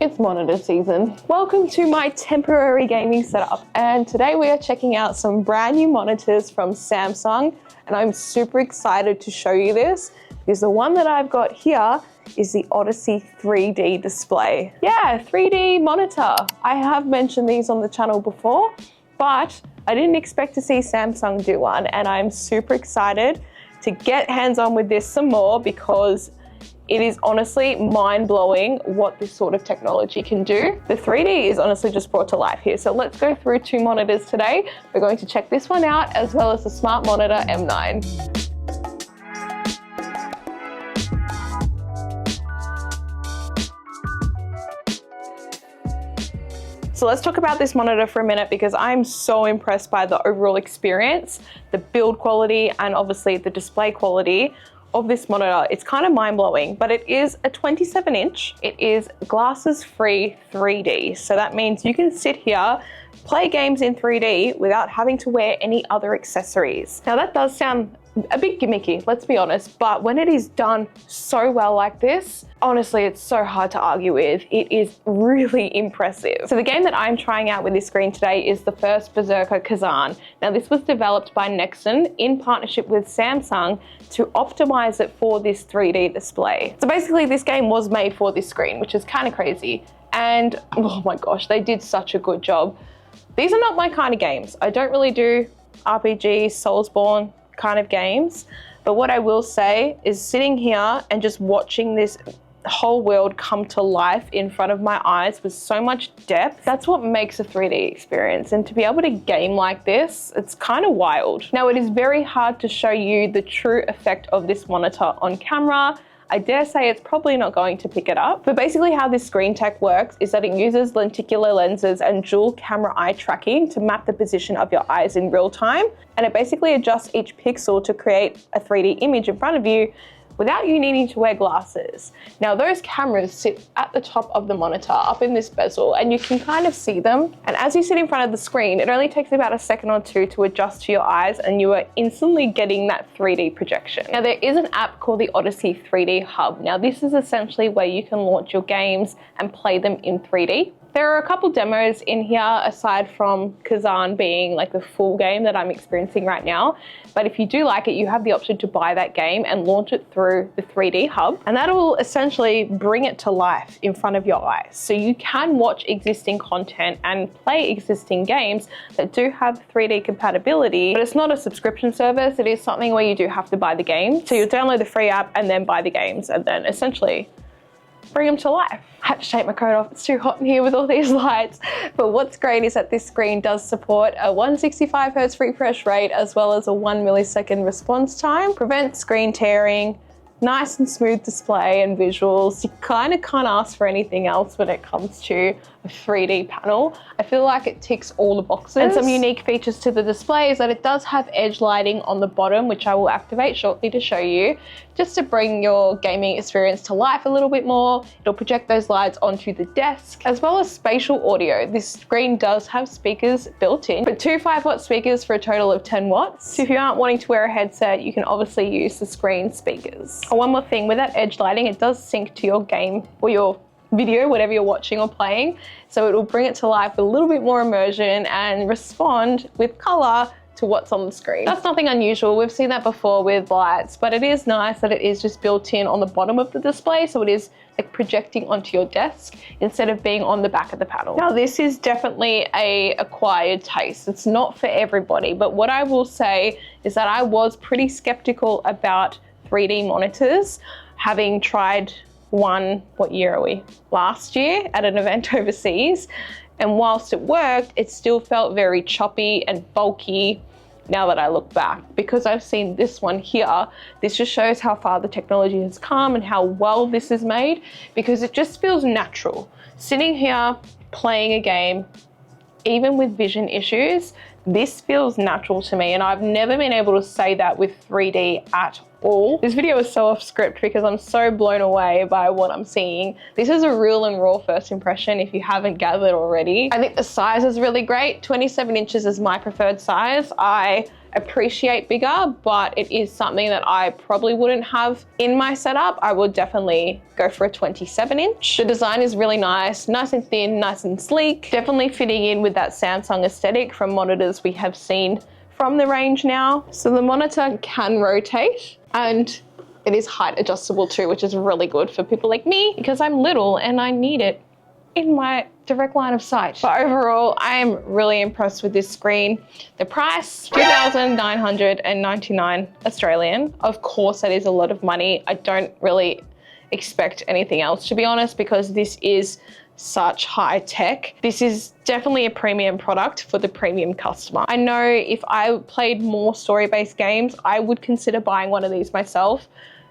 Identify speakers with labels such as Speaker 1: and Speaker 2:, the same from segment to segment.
Speaker 1: It's monitor season. Welcome to my temporary gaming setup, and today we are checking out some brand new monitors from Samsung, and I'm super excited to show you this because the one that I've got here is the Odyssey 3D display. Yeah, 3D monitor. I have mentioned these on the channel before, but I didn't expect to see Samsung do one, and I'm super excited to get hands-on with this some more because it is honestly mind-blowing what this sort of technology can do. The 3D is honestly just brought to life here. So let's go through two monitors today. We're going to check this one out as well as the Smart Monitor M9. So let's talk about this monitor for a minute because I'm so impressed by the overall experience, the build quality, and obviously the display quality of this monitor. It's kind of mind-blowing, but it is a 27-inch. It is glasses-free 3D. So that means you can sit here, play games in 3D without having to wear any other accessories. Now that does sound a bit gimmicky, let's be honest, but when it is done so well like this, honestly, it's so hard to argue with. It is really impressive. So the game that I'm trying out with this screen today is the first Berserker Kazan. Now this was developed by Nexon in partnership with Samsung to optimize it for this 3D display. So basically this game was made for this screen, which is kind of crazy. And oh my gosh, they did such a good job. These are not my kind of games. I don't really do RPG, Soulsborne kind of games, but what I will say is sitting here and just watching this whole world come to life in front of my eyes with so much depth, that's what makes a 3D experience. And to be able to game like this, it's kind of wild. Now, it is very hard to show you the true effect of this monitor on camera. I dare say it's probably not going to pick it up. But basically how this screen tech works is that it uses lenticular lenses and dual camera eye tracking to map the position of your eyes in real time. And it basically adjusts each pixel to create a 3D image in front of you without you needing to wear glasses. Now those cameras sit at the top of the monitor up in this bezel and you can kind of see them. And as you sit in front of the screen, it only takes about a second or two to adjust to your eyes and you are instantly getting that 3D projection. Now there is an app called the Odyssey 3D Hub. Now this is essentially where you can launch your games and play them in 3D. There are a couple demos in here aside from Kazan being like the full game that I'm experiencing right now. But if you do like it, you have the option to buy that game and launch it through the 3D Hub. And that will essentially bring it to life in front of your eyes. So you can watch existing content and play existing games that do have 3D compatibility, but it's not a subscription service. It is something where you do have to buy the game. So you'll download the free app and then buy the games and then essentially bring them to life. I had to take my coat off, it's too hot in here with all these lights. But what's great is that this screen does support a 165 Hz refresh rate as well as a 1 millisecond response time, prevents screen tearing, nice and smooth display and visuals. You kind of can't ask for anything else when it comes to a 3D panel. I feel like it ticks all the boxes. And some unique features to the display is that it does have edge lighting on the bottom, which I will activate shortly to show you, just to bring your gaming experience to life a little bit more. It'll project those lights onto the desk, as well as spatial audio. This screen does have speakers built in, but two 5-watt speakers for a total of 10 watts. So if you aren't wanting to wear a headset, you can obviously use the screen speakers. Oh, one more thing, with that edge lighting, it does sync to your game or your video, whatever you're watching or playing. So it will bring it to life with a little bit more immersion and respond with color to what's on the screen. That's nothing unusual. We've seen that before with lights, but it is nice that it is just built in on the bottom of the display. So it is like projecting onto your desk instead of being on the back of the panel. Now this is definitely a acquired taste. It's not for everybody, but what I will say is that I was pretty skeptical about 3D monitors, having tried one, what year are we? Last year at an event overseas. And whilst it worked, it still felt very choppy and bulky now that I look back. Because I've seen this one here, this just shows how far the technology has come and how well this is made, because it just feels natural. Sitting here, playing a game, even with vision issues, this feels natural to me, and I've never been able to say that with 3D at all. This video is so off script because I'm so blown away by what I'm seeing. This is a real and raw first impression if you haven't gathered already. I think the size is really great. 27 inches is my preferred size. I appreciate bigger, but it is something that I probably wouldn't have in my setup. I would definitely go for a 27 inch. The design is really nice and thin, nice and sleek. Definitely fitting in with that Samsung aesthetic from monitors we have seen from the range now. So the monitor can rotate and it is height adjustable too, which is really good for people like me because I'm little and I need it in my direct line of sight. But overall, I'm really impressed with this screen. The price, 2,999 Australian. Of course, that is a lot of money. I don't really expect anything else, to be honest, because this is such high tech. This is definitely a premium product for the premium customer. I know if I played more story-based games, I would consider buying one of these myself.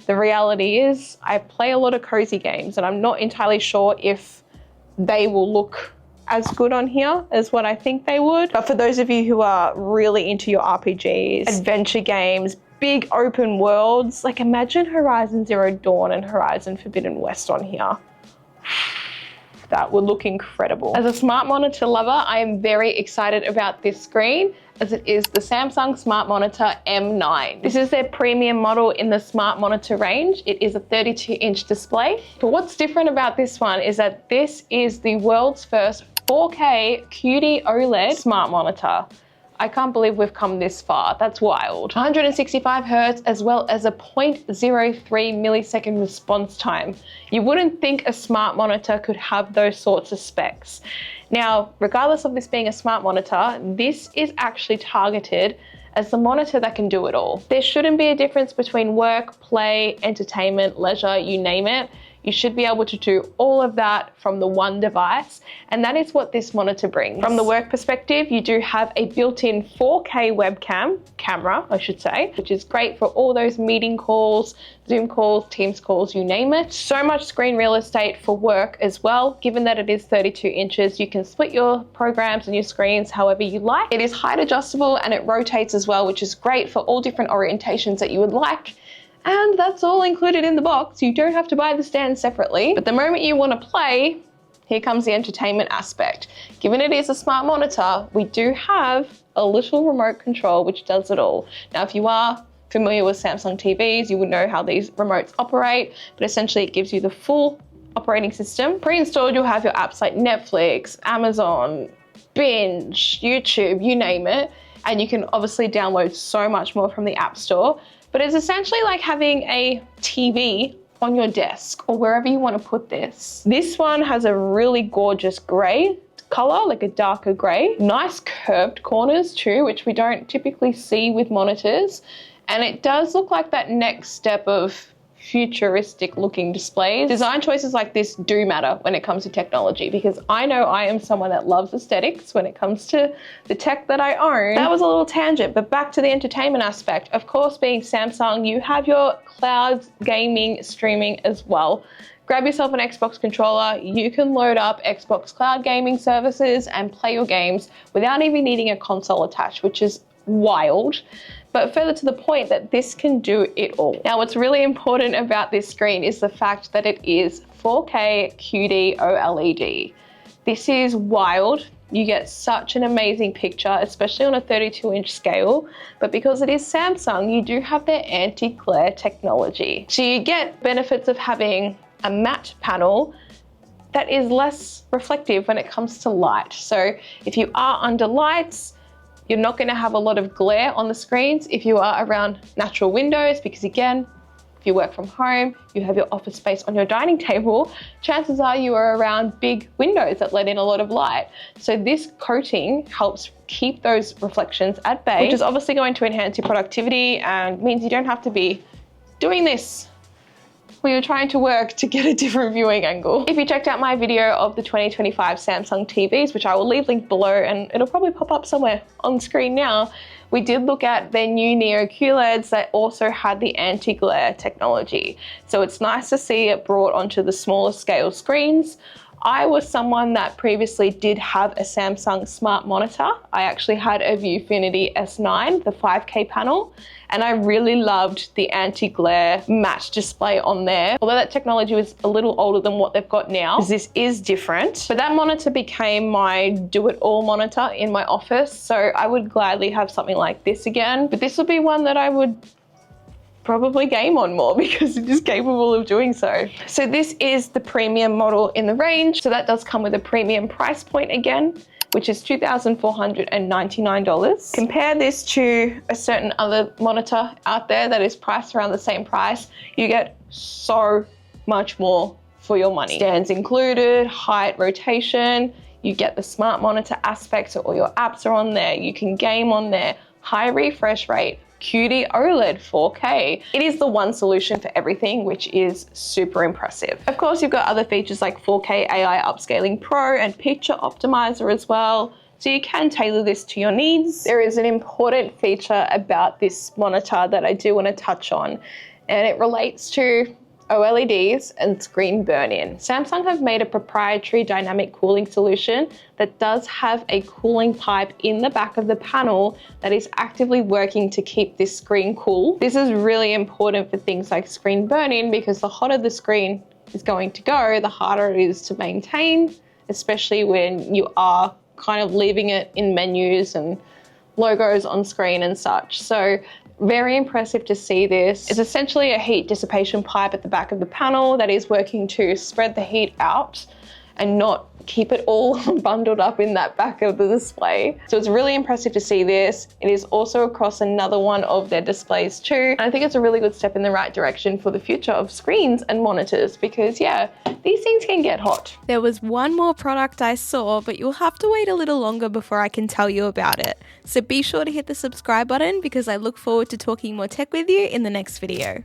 Speaker 1: The reality is I play a lot of cozy games and I'm not entirely sure if they will look as good on here as what I think they would. But for those of you who are really into your RPGs, adventure games, big open worlds, like imagine Horizon Zero Dawn and Horizon Forbidden West on here. That would look incredible. As a smart monitor lover, I am very excited about this screen as it is the Samsung Smart Monitor M9. This is their premium model in the smart monitor range. It is a 32-inch display. But what's different about this one is that this is the world's first 4K QD OLED smart monitor. I can't believe we've come this far. That's wild. 165 Hertz as well as a 0.03 millisecond response time. You wouldn't think a smart monitor could have those sorts of specs. Now, regardless of this being a smart monitor, this is actually targeted as the monitor that can do it all. There shouldn't be a difference between work, play, entertainment, leisure, you name it. You should be able to do all of that from the one device, and that is what this monitor brings. From the work perspective, you do have a built-in 4K camera, I should say, which is great for all those meeting calls, Zoom calls, Teams calls, you name it. So much screen real estate for work as well. Given that it is 32 inches, you can split your programs and your screens however you like. It is height adjustable and it rotates as well, which is great for all different orientations that you would like. And that's all included in the box. You don't have to buy the stand separately. But the moment you want to play, here comes the entertainment aspect. Given it is a smart monitor, we do have a little remote control which does it all. Now, if you are familiar with Samsung TVs, you would know how these remotes operate, but essentially it gives you the full operating system. Pre-installed, you'll have your apps like Netflix, Amazon, Binge, YouTube, you name it. And you can obviously download so much more from the App Store. But it's essentially like having a TV on your desk or wherever you want to put this. This one has a really gorgeous gray color, like a darker gray. Nice curved corners too, which we don't typically see with monitors. And it does look like that next step of futuristic looking displays. Design choices like this do matter when it comes to technology because I know I am someone that loves aesthetics when it comes to the tech that I own. That was a little tangent, but back to the entertainment aspect. Of course, being Samsung, you have your cloud gaming streaming as well. Grab yourself an Xbox controller, you can load up Xbox cloud gaming services and play your games without even needing a console attached, which is wild. But further to the point that this can do it all. Now, what's really important about this screen is the fact that it is 4K QD OLED. This is wild. You get such an amazing picture, especially on a 32-inch scale. But because it is Samsung, you do have their anti-glare technology. So you get benefits of having a matte panel that is less reflective when it comes to light. So if you are under lights, you're not going to have a lot of glare on the screens if you are around natural windows, because again, if you work from home, you have your office space on your dining table, chances are you are around big windows that let in a lot of light. So this coating helps keep those reflections at bay, which is obviously going to enhance your productivity and means you don't have to be doing this when you're trying to work to get a different viewing angle. If you checked out my video of the 2025 Samsung TVs, which I will leave linked below and it'll probably pop up somewhere on screen now, we did look at their new Neo QLEDs that also had the anti-glare technology. So it's nice to see it brought onto the smaller scale screens. I was someone that previously did have a Samsung smart monitor. I actually had a Viewfinity S9, the 5K panel, and I really loved the anti-glare matte display on there. Although that technology was a little older than what they've got now, because this is different. But that monitor became my do-it-all monitor in my office, so I would gladly have something like this again. But this would be one that I would probably game on more because it is capable of doing so. So this is the premium model in the range. So that does come with a premium price point again, which is $2,499. Compare this to a certain other monitor out there that is priced around the same price. You get so much more for your money. Stands included, height, rotation, you get the smart monitor aspect, so all your apps are on there, you can game on there, high refresh rate, QD OLED 4K. It is the one solution for everything, which is super impressive. Of course, you've got other features like 4K AI Upscaling Pro and Picture Optimizer as well, so you can tailor this to your needs. There is an important feature about this monitor that I do want to touch on, and it relates to OLEDs and screen burn-in. Samsung have made a proprietary dynamic cooling solution that does have a cooling pipe in the back of the panel that is actively working to keep this screen cool. This is really important for things like screen burn-in because the hotter the screen is going to go, the harder it is to maintain, especially when you are kind of leaving it in menus and logos on screen and such. So very impressive to see this. It's essentially a heat dissipation pipe at the back of the panel that is working to spread the heat out and not keep it all bundled up in that back of the display. So it's really impressive to see this. It is also across another one of their displays too. And I think it's a really good step in the right direction for the future of screens and monitors because yeah, these things can get hot.
Speaker 2: There was one more product I saw, but you'll have to wait a little longer before I can tell you about it. So be sure to hit the subscribe button because I look forward to talking more tech with you in the next video.